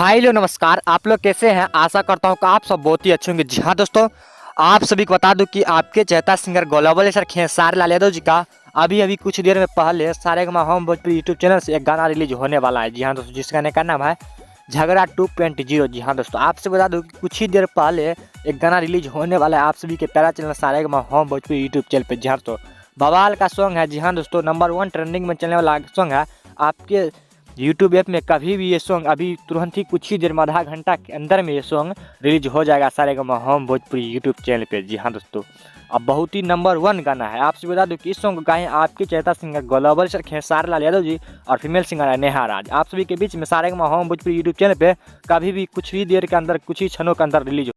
हाय लो नमस्कार। आप लोग कैसे हैं? आशा करता हूँ कि आप सब बहुत ही अच्छे होंगे। जी हाँ दोस्तों, आप सभी को बता दूं कि आपके चहेता singer global star Khesari Lal Yadav ji का अभी अभी कुछ देर में पहले Saregama home Bhojpuri YouTube channel से एक गाना रिलीज होने वाला है। जी हाँ दोस्तों, जिस गाने का नाम है झगड़ा 2.0। जी हाँ दोस्तों, आपसे बता दूं कि कुछ ही देर पहले एक गाना रिलीज होने वाला है आप सभी के प्यारा channel Saregama home Bhojpuri YouTube channel पर। जी हाँ दोस्तों, बवाल का सॉन्ग है। जी हाँ दोस्तों, नंबर 1 ट्रेंडिंग में चलने वाला सॉन्ग है। आपके यूट्यूब ऐप में कभी भी ये सॉन्ग अभी तुरंत ही कुछ ही देर में आधा घंटा के अंदर में ये सॉन्ग रिलीज हो जाएगा Saregama home Bhojpuri YouTube channel पे। जी हाँ दोस्तों, अब बहुत ही नंबर 1 गाना है। आपसे बता दूं कि इस सॉन्ग को गाए आपके चहेता singer global star Khesari Lal Yadav ji और फीमेल सिंगर है नेहा राज। आप सभी के बीच में Saregama home Bhojpuri YouTube channel पे कभी भी कुछ ही देर के अंदर कुछ ही क्षणों के अंदर रिलीज